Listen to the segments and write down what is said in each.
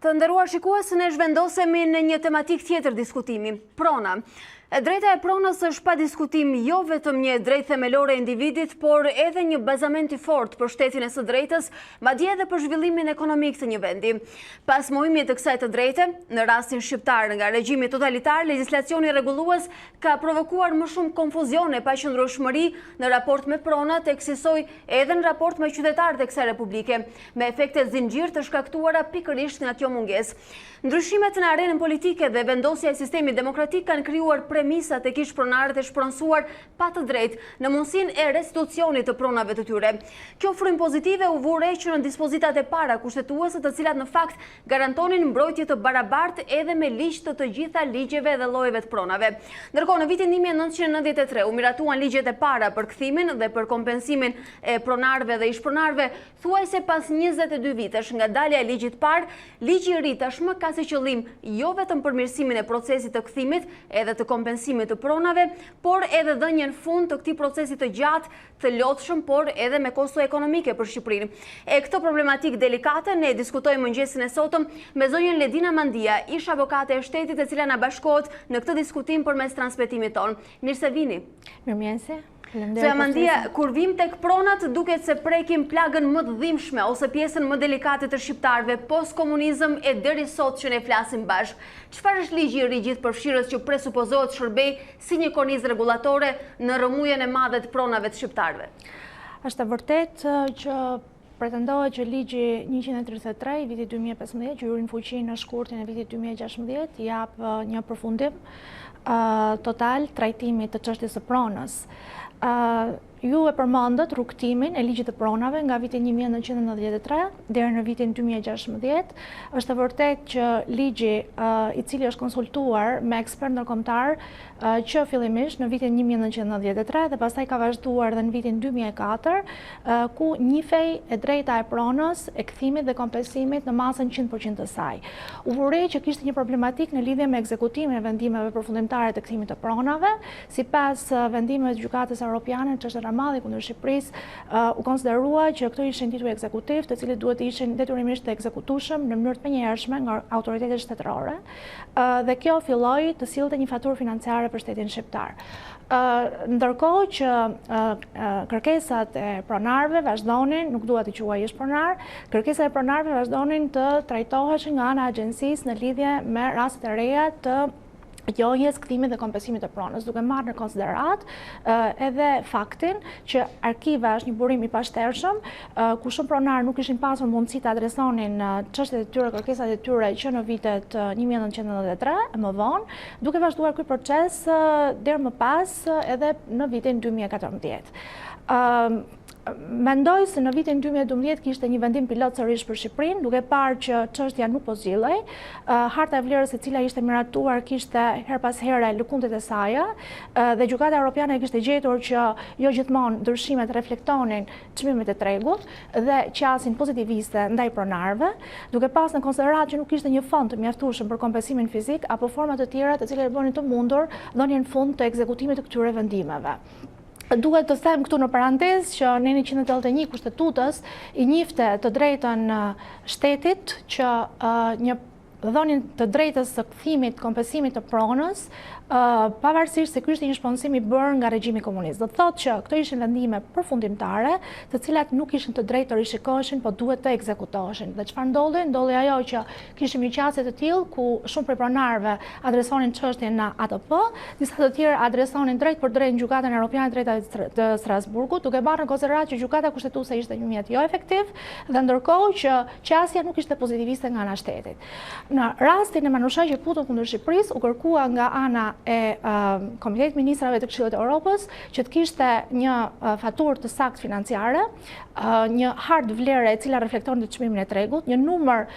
Të nderuar shikues, ne zhvendosemi në një tematik tjetër diskutimi, prona. Drejta e pronës është pa diskutim jo vetëm një drejtë themelore e individit, por edhe një bazament i fortë për shtetin e së drejtës, madje edhe për zhvillimin ekonomik të një vendi. Pas mohimit të kësaj të drejte, në rastin shqiptar nga regjimi totalitar, legjislacioni rregullues ka provokuar më shumë konfuzione pa qëndrueshmëri në raport me pronat, eksisoj edhe në raport me qytetarët e kësaj republike, me efekte zinxhir të shkaktuara pikërisht nga kjo mungesë. Ndryshimet në arenën politike dhe vendosja e sistemit demokratik kanë krijuar premisat e kish pronarët e shpronësuar pa të drejtë në mundësinë e restitucionit të pronave të tyre. Kjo frymë pozitive u vure që në dispozitat e para kushtetuese, të cilat në fakt garantonin mbrojtje të barabartë edhe me ligj të gjitha ligjeve dhe llojeve të pronave. Ndërkohë në vitin 1993 u miratuan ligjet e para për kthimin dhe për kompensimin e pronarëve dhe ish-pronarëve, thuajse pas 22 vitesh nga dalja e ligjit parë, ligji i ri tashmë ka si qëllim jo vetëm përmirësimin e procesit të kthimit edhe të kompensimit të pronave, por edhe dhënien fund të këtij procesi të gjatë, të lodhshëm, por edhe me kosto ekonomike për Shqipërinë. E këtë problematik delikate ne diskutojmë mëngjesin e sotëm me zonjën Ledina Mandijën, ish-avokate e Shtetit, e cila na bashkohet në këtë diskutim përmes transmetimit ton. Mirë se vini. Mirëmëngjesi. Zoja Mandija, kur vim tek pronat, duket se prekim plagën më të dhimbshme ose pjesën më delikate të shqiptarëve post-komunizëm e deri sot që ne flasim bashkë. Çfarë është ligji i ri gjithëpërfshirës që presupozohet shërbej si një kornizë rregullatore në rrëmujën e madhe të pronave të shqiptarëve? Është e vërtetë që pretendohet që ligji 133 i vitit 2015, që hyri në fuqi në shkurtin e vitit 2016, jap një përfundim total trajtimit të çështjes së pronës. Ju e përmendët rrugtimin e ligjit të pronave nga viti 1993 deri në vitin 2016. Është e vërtetë që ligji i cili është konsultuar me ekspert ndërkombëtar që fillimisht në vitin 1993 dhe pastaj ka vazhduar edhe në vitin 2004, ku njihej e drejta e pronës, e kthimit dhe kompensimit në masën 100% të saj. U vurei që kishte një problematik në lidhje me ekzekutimin e vendimeve përfundimtare të kthimit të pronave, sipas vendimeve të Gjykatës Evropiane, çështja e madhe kundër Shqipërisë, u konsiderua që këto ishin titull ekzekutiv, të cilët duhet të ishin detyrimisht të ekzekutueshëm në mënyrë të menjëhershme nga autoritetet shtetërore, dhe kjo filloi të sillte një faturë financiare për shtetin shqiptar. Ndërkohë që kërkesat e pronarëve vazhdonin, nuk dua të quaj ish-pronar, kërkesat e pronarëve vazhdonin të trajtoheshin nga ana e agjencisë në lidhje me rastet e reja të gjojjes, kthimit dhe kompensimit të pronës, duke marrë në konsiderat edhe faktin që arkiva është një burim i pashtershëm, ku shumë pronarë nuk ishin pasur mundësi të adresonin çështjet e tyre, kërkesat e tyre që në vitet 1993 e më vonë, duke vazhduar ky proces deri më pas edhe në vitin 2014. Mendoj se në vitin 2012 kishte një vendim pilot sërish për Shqipërinë, duke parë që çështja nuk po zgjidhej. Harta e vlerës e cila ishte miratuar kishte her pas here lëkundet e saj, dhe Gjykata Evropiane kishte gjetur që jo gjithmonë ndryshimet reflektonin çmimet e tregut dhe qasin pozitiviste ndaj pronarëve, duke pas në konsiderat që nuk kishte një fond të mjaftueshëm për kompensimin fizik apo forma të tjera të cilat bënin të mundur dhënien fund të ekzekutimit të këtyre vendimeve. Duhet të them këtu në parantezë që në 181 kushtetutës i njifte të drejtën shtetit që një dhënien të drejtës së kthimit, kompensimit të pronës, pavarësisht se ky ishte një shpronësim i bërë nga regjimi komunist. Do të thotë që këto ishin vendime përfundimtare, të cilat nuk ishin të drejtë të rishikoheshin, po duhet të ekzekutoheshin. Dhe çfarë ndodhi? Ndodhi ajo që kishim një qasje të tillë ku shumë prej pronarëve adresonin çështjen në ATP, disa të tjerë adresonin drejt për drejt në Gjykatën Evropiane të Strasburgut, duke marrë në konsiderat që gjykata kushtetuese ishte një mjet jo efektiv, dhe ndërkohë që qasja nuk ishte pozitiviste nga ana shtetit. Në rastin e Manushaj Puto kundër Shqipërisë, u kërkua nga ana e Komitetit Ministrave të Këshillit të Evropës që të kishte një faturë të saktë financiare, një hartë vlere e cila reflekton të çmimin e tregut, një numër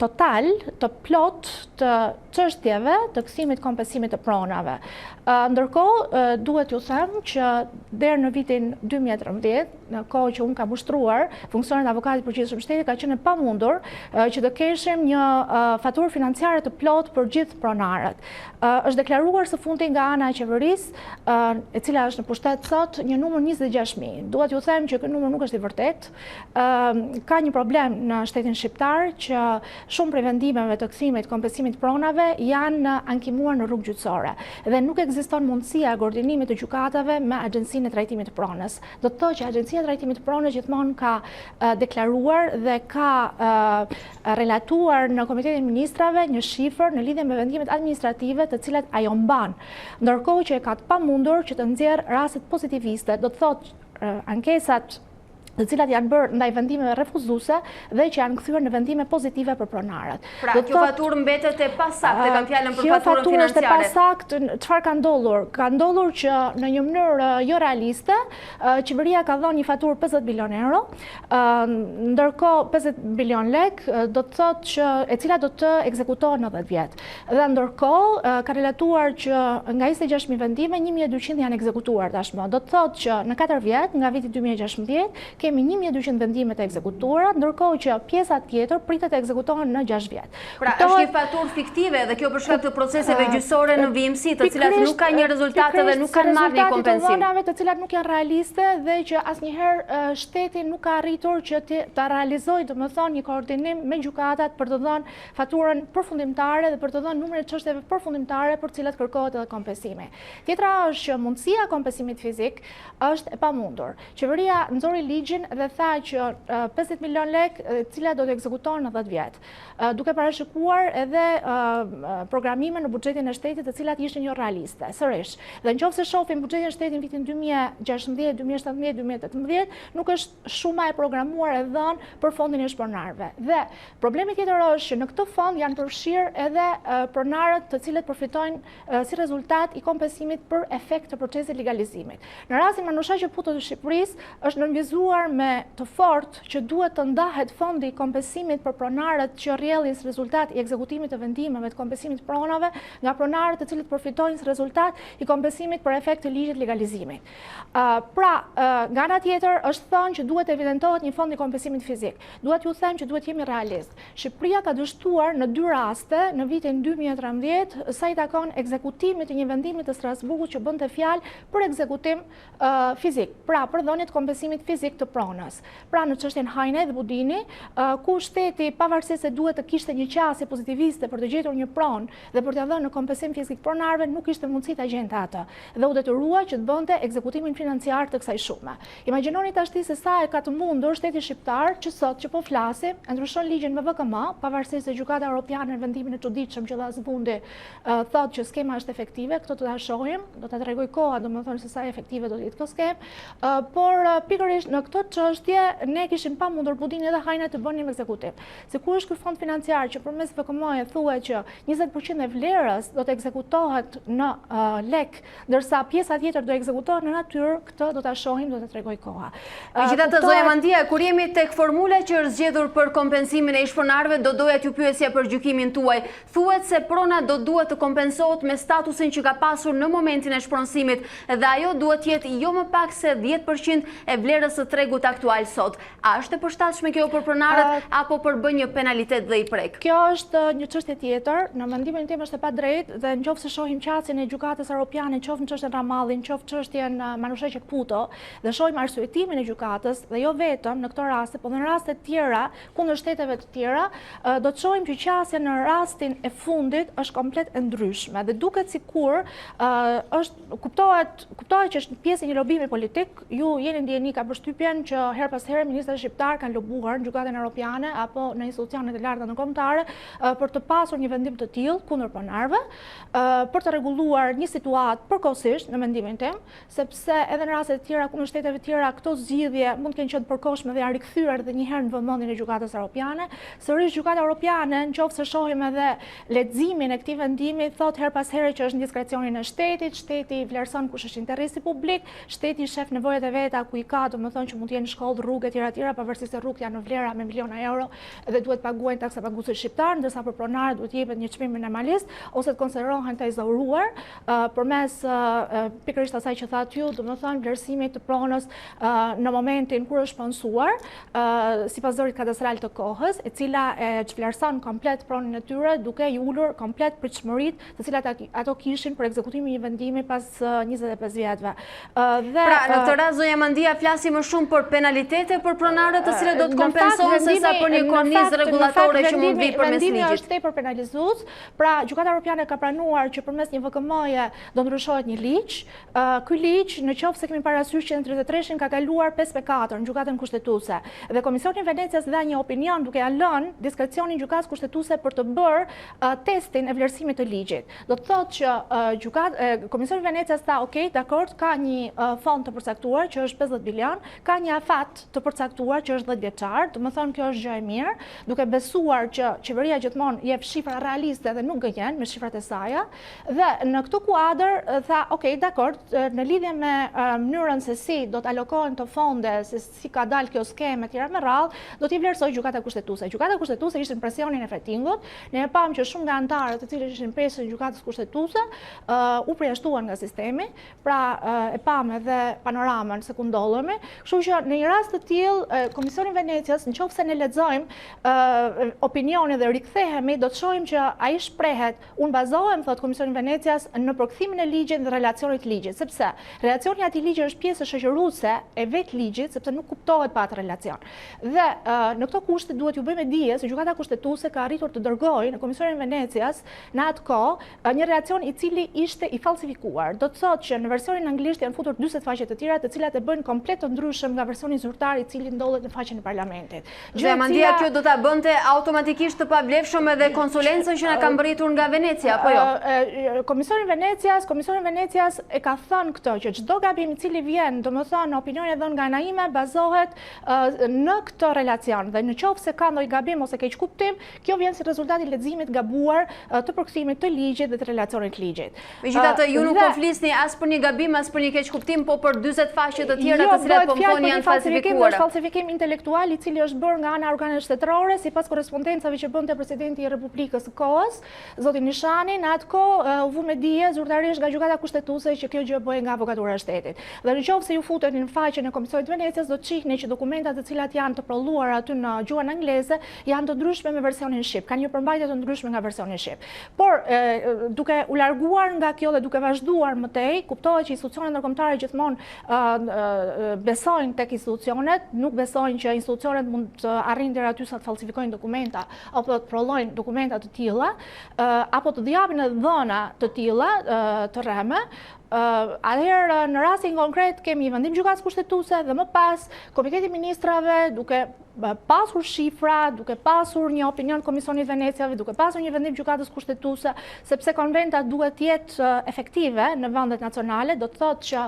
total të plot të çështjeve të kthimit kompensimit të pronave. Ndërkohë, duhet ju them që deri në vitin 2013, në kohë që unë kam ushtruar funksionin e avokatit përgjithshëm shtetit, ka qenë e pamundur që të keshim një faturë financiare të plot për gjithë pronarët. Është deklaruar së fundi nga ana e qeverisë, e cila është në pushtet sot, një numër 26.000. Duhet ju them që ky numër nuk është i vërtet. Ka një problem në shtetin shqiptar që shumë prej vendimeve të kthimit, kompensimit pronave janë ankimuar në rrugë gjyqësore dhe nuk ekziston mundësia e koordinimit të gjykatave me Agjencinë e Trajtimit të Pronës. Do të thotë që Agjencia e Trajtimit të Pronës gjithmonë ka deklaruar dhe ka relatuar në Komitetin e Ministrave një shifër në lidhje me vendimet administrative të cilat ajo mban, ndërkohë që e ka të pamundur që të nxjerrë rastet pozitiviste, do të thotë ankesat të cilat janë bërë ndaj vendimeve refuzuese dhe që janë kthyer në vendime pozitive për pronarët. Pra, kjo faturë mbetet e pasaktë, kam fjalën për faturën financiare. Kjo faturë është e pasaktë, çfarë ka ndodhur? Ka ndodhur që në një mënyrë jo realiste, qeveria ka dhënë një faturë 50 milion euro, ndërkohë 50 milion lek do të thotë që e cila do të ekzekutohet në 10 vjet. Dhe ndërkohë ka relatuar që nga 26.000 vendime 1.200 janë ekzekutuar tashmë. Do të thotë që në 4 vjet, nga viti 2016, kemi 1.200 vendime të ekzekutuara, ndërkohë që pjesa tjetër pritet të ekzekutohen në 6 vjet. Pra, është një faturë fiktive dhe kjo për shkak të proceseve gjyqësore në vimësi, të cilat nuk kanë një rezultate dhe nuk kanë marrë një kompensim. Të cilat nuk janë realiste dhe që asnjëherë shteti nuk ka arritur që të realizojë, domethënë, një koordinim me gjykatat për të dhënë faturën përfundimtare dhe për të dhënë numrin e çështjeve përfundimtare për të cilat kërkohet edhe kompensimi. Tjetra është që mundësia e kompensimit fizik është e pamundur. Qeveria nxori ligjin dhe tha që 50 milion lek cila do të ekzekutohen në 10 vjet, duke parashikuar edhe programime në buxhetin e shtetit të cilat ishin jo realiste. Sërish, dhe nëse shohim buxhetin e shtetit në vitin 2016, 2017, 2018, nuk është shuma e programuar e dhënë për fondin e pronarëve. Dhe problemi tjetër është që në këtë fond janë përfshirë edhe pronarët të cilët përfitojnë si rezultat i kompensimit për efekt të procesit legalizimit. Në rastin manushaqe puto të Shqipërisë është nënvizuar me të fortë që duhet të ndahet fondi i kompensimit për pronarët që rrjedhin si rezultat i ekzekutimit të vendimeve të kompensimit pronave nga pronarët të cilët përfitojnë si rezultat i kompensimit për efekt të ligjit legalizimit. Pra, nga ana tjetër është thënë që duhet evidentohet një fond i kompensimit fizik. Duhet ju them që duhet jemi realist. Shqipëria ka dështuar në 2 raste në vitin 2013 sa i takon ekzekutimit të një vendimi të Strasburgut që bënte fjalë për ekzekutim fizik, pra për dhënien e kompensimit fizik të pronës. Pra në çështjen Hajne dhe Budini, ku shteti pavarësisht se duhet të kishte një qasje pozitiviste për të gjetur një pronë dhe për t'ia dhënë në kompensim fizik pronarëve, nuk kishte mundësi ta gjente atë dhe u detyrua që të bënte ekzekutimin financiar të kësaj shume. Imagjinoni tashti se sa e ka të mundur shteti shqiptar që sot që po flasim, e ndryshon ligjin me VKM, pavarësisht se gjykata europiane në vendimin e çuditshëm që dha sfundi thotë që skema është efektive, këto do ta shohim, do ta tregoj koha, domethënë se sa efektive do të jetë kjo skemë, por pikërisht në këtë çështje ne kishim pamundur Budinin dhe Hajne të bënim ekzekutim. Se ku është ky fond financiar që përmes VKM-e thuhet që 20% e vlerës do të ekzekutohet në lek, ndërsa pjesa tjetër do ekzekutohet në natyrë, këtë do ta shohim, do ta tregoj koha. Megjithatë, zonja Mandija, kur jemi tek formula që është zgjedhur për kompensimin e ish-pronarëve, do doja t'ju pyesja për gjykimin tuaj. Thuhet se prona do duhet të kompensohet me statusin që ka pasur në momentin e shpronësimit dhe ajo duhet jetë jo më pak se 10% e vlerës së tregut aktual sot. A është e përshtatshme kjo për pronarët apo përbën një penalitet dhe i prek? Kjo është një çështje tjetër, në mendimin tim është e padrejtë dhe nëse shohim qasjen e gjykatës europiane, qoftë në çështjen Ramalli, qoftë çështjen Manushaqe Puto, dhe shohim arsyetimin e gjykatës dhe jo vetëm në këto raste, por në raste të tjera kundër shteteve të tjera, do të shohim që qasja në rastin e fundit është komplet e ndryshme dhe duket sikur është kuptohet që është pjesë e një lobimi politik. Ju jeni ndjeni ka përshtypjen që her pas here ministrat shqiptar kanë lobuar në gjykatën europiane apo në institucionet e larta ndërkombëtare për të pasur një vendim të tillë kundër pronarëve, për të rregulluar një situatë përkohësisht në mendimin tim, sepse edhe në raste të tjera kundër shteteve të tjera këto zgjidhje mund të kenë qenë të përkohshme dhe janë rikthyer edhe një herë në vëmendjen e gjykatës europiane. Sërish gjykata europiane, nëse shohim edhe leximin e këtij vendimi, thotë her pas here që është në diskrecionin e shtetit, shteti vlerëson kush është interesi publik, shteti shef nevojat e veta ku i ka, domethënë që mund mund të jenë shkollë, rrugë etj, pavarësisht se rrugët janë në vlera me miliona euro dhe duhet paguajnë taksa paguesit shqiptar, ndërsa për pronarët duhet jepet një çmim minimalist ose të konsiderohen të izoluar përmes pikërisht asaj që thatë ju, domethënë vlerësimit të pronës në momentin kur është pronësuar, sipas zorit kadastral të kohës, e cila e çvlerëson komplet pronën e tyre duke i ulur komplet pritshmëritë të cilat ato kishin për ekzekutimin e një vendimi pas 25 vjetëve. Pra, në këtë rast zonja Mandija flasi më shumë për penalitete për pronarët të cilët do të kompensohen se sa për një kornizë rregullatore që mund vi përmes ligjit. Vendimi është tepër penalizues, pra Gjykata Evropiane ka pranuar që përmes një VKM-je do ndryshohet një ligj. Ky ligj, në qoftë se kemi parasysh që në 33-shin ka kaluar 5/4 në Gjykatën Kushtetuese dhe Komisioni i Venecias dha një opinion duke ia lënë diskrecionin Gjykatës Kushtetuese për të bërë testin e vlerësimit të ligjit. Do të thotë që Komisioni i Venecias tha, "Ok, dakord, ka një fond të përcaktuar që është 50 bilion, ka një afat të përcaktuar që është 10 vjeçar, domethënë kjo është gjë e mirë, duke besuar që qeveria gjithmonë jep shifra realiste dhe nuk gënjen me shifrat e saj, dhe në këtë kuadër tha, "Ok, dakord, në lidhje me mënyrën se si do të alokohen të fonde, se si ka dalë kjo skemë etj me radhë, do t'i vlerësoj Gjykata Kushtetuese." Gjykata Kushtetuese ishte në presionin e fetingut, ne e pam që shumë nga anëtarët të cilët ishin pjesë në Gjykatës Kushtetuese u përjashtuan nga sistemi, pra e pam edhe panoramën se ku ndodhemi. Kështu që në një rast të tillë Komisioni i Venecias, nëse ne lexojmë opinionin dhe rikthehemi, do të shohim që ai shprehet, unë bazohem, thot Komisioni i Venecias, në përkthimin e ligjit dhe relacionit ligjit, sepse relacioni i atij ligji është pjesë shoqëruese e vetë ligjit, sepse nuk kuptohet pa atë relacion. Dhe në këto kushte duhet ju bëjmë dije se Gjykata Kushtetuese ka arritur të dërgojë në Komisionin e Venecias në atë kohë një relacion i cili ishte i falsifikuar. Do të thotë që në versionin anglisht janë futur 40 faqe të tjera, të cilat e bëjnë komplet të ndryshëm nga versioni zyrtar i cili ndodhet në faqen e parlamentit. Zonja Mandija, kjo do ta bënte automatikisht të pavlefshëm edhe konsulencën që na ka mbërritur nga Venecia, apo jo? Komisioni i Venecias e ka thënë këtë që çdo gabim i cili vjen, domethënë opinioni e dhënë nga ana ime bazohet në këtë relacion dhe në qoftë se ka ndonjë gabim ose keq kuptim, kjo vjen si rezultati i leximit gabuar të përkthimit të ligjit dhe të relacionit ligjit. Megjithatë, ju nuk po flisni as për një gabim, as për një keq kuptim, po për 40 faqe të tjera të cilat po thoni janë falsifikuara. Është falsifikim intelektual i cili është bërë nga ana organeve shtetërore sipas korrespondencave që bënte presidenti i Republikës së kohës, zoti Nishani, në atë kohë u vu me dije zyrtarisht nga Gjykata Kushtetuese që kjo gjë bëhej nga Avokatura e Shtetit. Dhe nëse ju futeni në faqen e Komisionit të Venecias, do të shihni që dokumentat të cilat janë të prodhuar aty në gjuhën angleze janë të ndryshme me versionin shqip, kanë një përmbajtje të ndryshme nga versioni shqip. Por duke u larguar nga kjo dhe duke vazhduar më tej, kuptohet që institucionet ndërkombëtare gjithmonë besojnë tek institucionet, nuk besojnë që institucionet mund të arrijnë deri aty sa të falsifikojnë dokumenta apo të prodhojnë dokumenta të tilla, apo të japin edhe dhëna të tilla të rreme. Atëherë në rastin konkret kemi një vendim Gjykatës Kushtetuese dhe më pas Komiteti i Ministrave duke pasur shifra, duke pasur një opinion Komisionit Veneciave, duke pasur një vendim Gjykatës Kushtetuese, sepse konventa duhet të jetë efektive në vendet nacionale, do të thotë që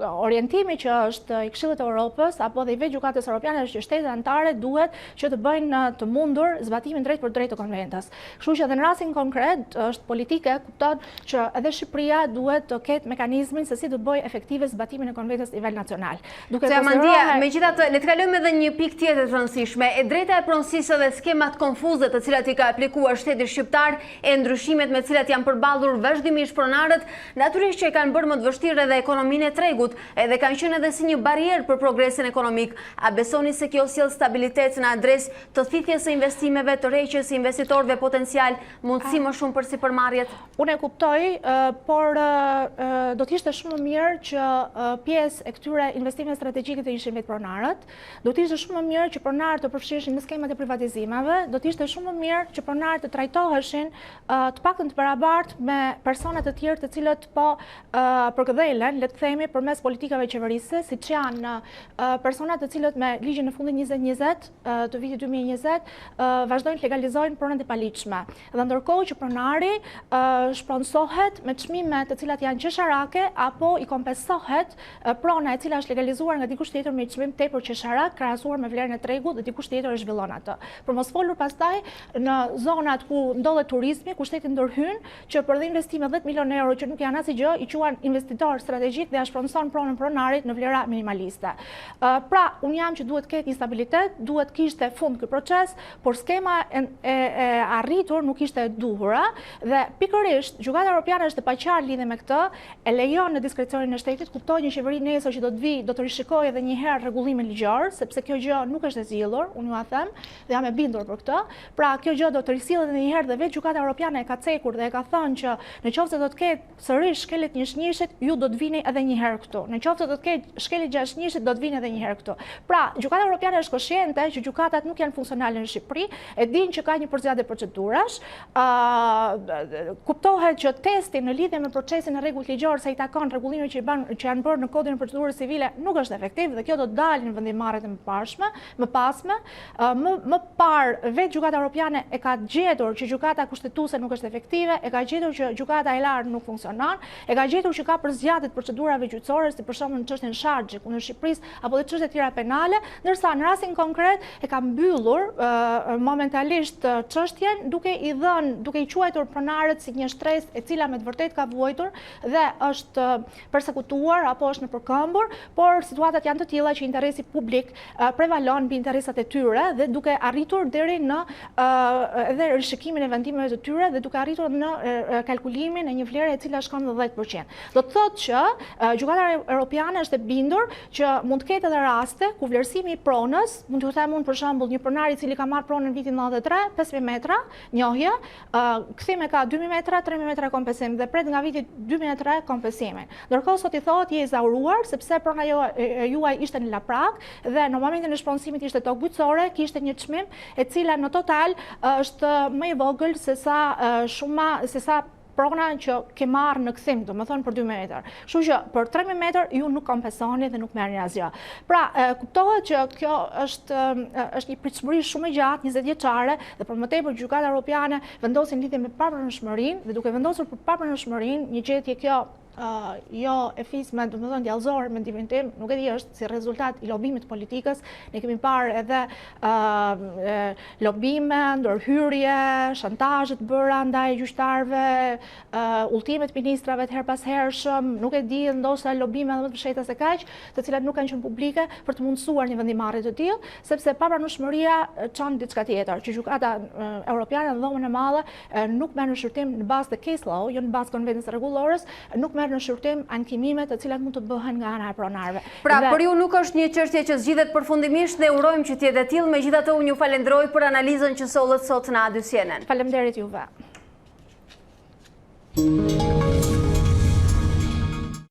orientimi që është i Këshillit të Evropës apo dhe i vetë Gjykatës Evropiane është që shtetet anëtare duhet që të bëjnë të mundur zbatimin drejt për drejt të konventës. Kështu që edhe në rastin konkret është politike, kupton që edhe Shqipëria duhet të ketë mekanizmin se si të bëjë efektive zbatimin e konventës nivel nacional. Zonja Mandija, megjithatë, le të kalojmë edhe një pikë tjetër të rëndësishme, e drejta e pronësisë dhe skemat konfuze të cilat i ka aplikuar shteti shqiptar, e ndryshimet me cilat janë përballur vazhdimisht pronarët, natyrisht që e kanë bërë më të vështirë edhe ekonominë e tregut, edhe kanë qenë edhe si një barierë për progresin ekonomik. A besoni se kjo sjell stabilitet në adresë të thithjes së investimeve, të rreqjes së investitorëve potencial, mundësi më shumë për sipërmarrjet? Unë e kuptoj, por do të ishte shumë më mirë që pjesë e këtyre investimeve strategjike të ishin vetë pronarët, do të ishte shumë më mirë që pronarët të përfshiheshin në skemat e privatizimeve, do të ishte shumë më mirë që pronarët të trajtoheshin të paktën të barabartë me persona të tjerë të cilët po përkëdhelen, le të themi, përmes politikave qeverisë, siç janë persona të cilët me ligjin në fundit 2020 të vitit 2020 vazhdojnë të legalizojnë pronat e paligjshme. Dhe ndërkohë që pronari shpronsohet me çmime të cilat janë qesharake apo i kompensohet prona e cila është legalizuar nga dikush tjetër me çmim tepër qesharak krahasuar me vlerën e tregut dhe dikush tjetër e zhvillon atë. Për mos folur pastaj në zonat ku ndodhet turizmi, ku shteti ndërhyn që për dhe investime 10 milionë euro që nuk janë asgjë i quan investitor strategjik dhe ja shpronson pronën pronarit në vlera minimaliste. Pra, unë jam që duhet ketë instabilitet, duhet kishte fund ky proces, por skema e arritur nuk ishte e duhura dhe pikërisht gjykata europiane është e paqartë lidhe me këtë, e lejon në diskrecionin e shtetit, kuptoj një qeveri nesër që do të rishikojë edhe një herë rregullimin ligjor, sepse kjo gjë nuk është e zgjidhur, unë ju a them dhe jam e bindur për këtë. Pra, kjo gjë do të risillet edhe një herë dhe vetë gjykata europiane e ka cekur dhe e ka thënë që në qoftë se do të ketë sërish shkelet njëshnjishit, ju do të vini edhe një herë këtu. Në qoftë se do të ketë shkelet gjashtë do të vini edhe një herë këtu. Pra, gjykata europiane është koshjente që gjykatat nuk janë funksionale në Shqipëri, e din që ka një përzgjedhje procedurash, kuptohet që testi në lidhje me procesin e rregullt ligjor sa i takon rregullimeve që janë bërë në kodin e procedurës civile nuk është efektiv dhe kjo do të dalë në vendimarrjet e mëpasme. Më parë vetë gjykata europiane e ka gjetur që gjykata kushtetuese nuk është efektive, e ka gjetur që gjykata e lartë nuk funksionon, e ka gjetur që ka përzgjedhje të procedurave gjyqësore, si për shembull në çështjen Sharxhi kundër Shqipërisë apo dhe çështje tjera penale, ndërsa në rastin konkret e ka mbyllur momentalisht çështjen duke i quajtur pronarët si një shtresë e cila me të vërtetë ka vuajtur dhe është persekutuar apo është në përkëmbur, por situatat janë të tilla që interesi publik prevalon mbi interesat e tyre dhe duke arritur deri në edhe rishikimin e vendimeve të tyre dhe duke arritur në kalkulimin e një vlere e cila shkon në 10%. Do të thotë që gjykata europiane është e bindur që mund të ketë edhe raste ku vlerësimi i pronës, mund t'ju them unë për shembull një pronar i cili ka marrë pronën në vitin 93, 5000 metra njohje, kthim e ka 2000 metra, 3000 metra kompensim dhe pret nga viti 2003 kompensimin. Ndërkohë sot i thotë je i zauruar sepse prona juaj ishte në laprak dhe në momentin e shpronësimit ishte tokë bujqësore, kishte një çmim e cila në total është më e vogël se sa prona që ke marrë në kthim, domethënë për 2 metër. Kështu që për 3000 metër ju nuk kompensoni dhe nuk merrni asgjë. Pra, kuptohet që kjo është një pritshmëri shumë e gjatë, 20 vjeçare, dhe për më tepër gjykata europiane vendosin lidhje me papranëshmërinë dhe duke vendosur për papranëshmërinë, një gjetje kjo jo e fisme, domethënë djallëzore mendimin tim, nuk e di është si rezultat i lobimit politikës. Ne kemi parë edhe lobime, ndërhyrje, shantazhe të bëra ndaj gjyqtarëve, udhëtimet ministrave të her pas hershëm, nuk e di ndoshta lobime edhe më të fshehta se kaq, të cilat nuk kanë qenë publike për të mundësuar një vendimarrje të tillë, sepse papranueshmëria çon diçka tjetër, që gjykata europiane në dhomën e madhe nuk merr në shërtim në bazë të case law, jo në bazë konvencës rregullorës, nuk merr në shërtim ankimimet të cilat mund të bëhen nga ana e pronarëve. Pra, për ju nuk është një çështje që zgjidhet përfundimisht dhe urojmë që të jetë e tillë, megjithatë unë ju falenderoj për analizën që sollët sot në A2 CNN. Faleminderit juve.